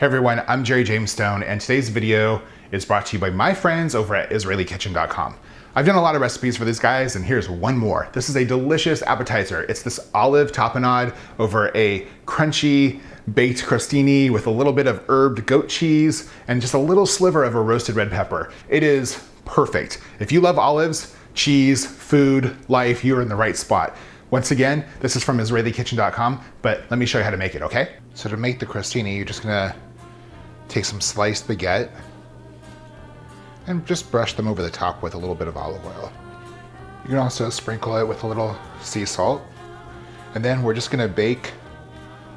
Hey everyone, I'm Jerry James Stone, and today's video is brought to you by my friends over at IsraeliKitchen.com. I've done a lot of recipes for these guys, and here's one more. This is a delicious appetizer. It's this olive tapenade over a crunchy baked crostini with a little bit of herbed goat cheese and just a little sliver of a roasted red pepper. It is perfect. If you love olives, cheese, food, life, you're in the right spot. Once again, this is from IsraeliKitchen.com, but let me show you how to make it, okay? So to make the crostini, you're just gonna take some sliced baguette and just brush them over the top with a little bit of olive oil. You can also sprinkle it with a little sea salt. And then we're just gonna bake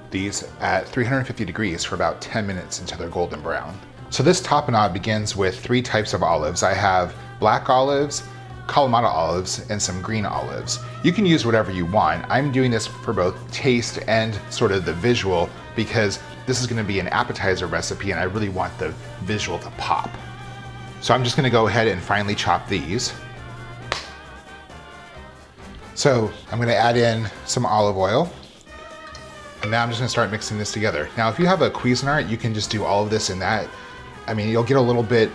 these at 350 degrees for about 10 minutes until they're golden brown. So this tapenade begins with 3 types of olives. I have black olives, Kalamata olives, and some green olives. You can use whatever you want. I'm doing this for both taste and sort of the visual because this is gonna be an appetizer recipe and I really want the visual to pop. So I'm just gonna go ahead and finely chop these. So I'm gonna add in some olive oil. And now I'm just gonna start mixing this together. Now, if you have a Cuisinart, you can just do all of this in that. I mean, you'll get a little bit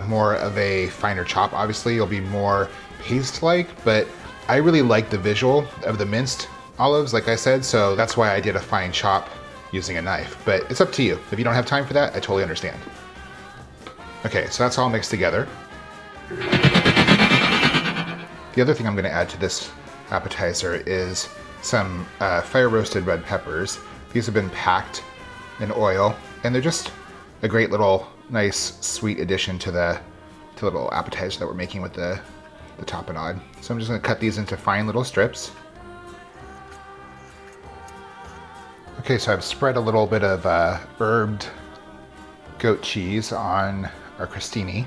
more of a finer chop. Obviously, you'll be more paste-like, but I really like the visual of the minced olives, like I said, so that's why I did a fine chop using a knife, but it's up to you. If you don't have time for that, I totally understand. Okay, so that's all mixed together. The other thing I'm gonna add to this appetizer is some fire-roasted red peppers. These have been packed in oil, and they're just a great little nice sweet addition to the little appetizer that we're making with the tapenade. So I'm just gonna cut these into fine little strips. Okay, so I've spread a little bit of herbed goat cheese on our crostini.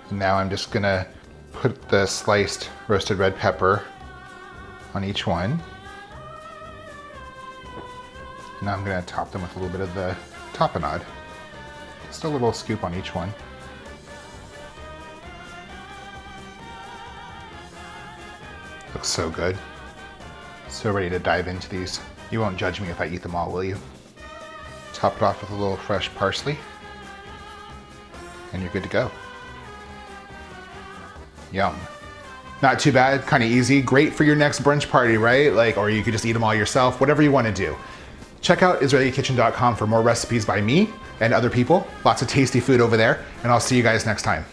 And now I'm just gonna put the sliced roasted red pepper on each one. Now I'm gonna top them with a little bit of the tapenade. Just a little scoop on each one. Looks so good. So ready to dive into these. You won't judge me if I eat them all, will you? Top it off with a little fresh parsley. And you're good to go. Yum. Not too bad, kind of easy. Great for your next brunch party, right? Like, or you could just eat them all yourself, whatever you want to do. Check out IsraeliKitchen.com for more recipes by me and other people. Lots of tasty food over there, and I'll see you guys next time.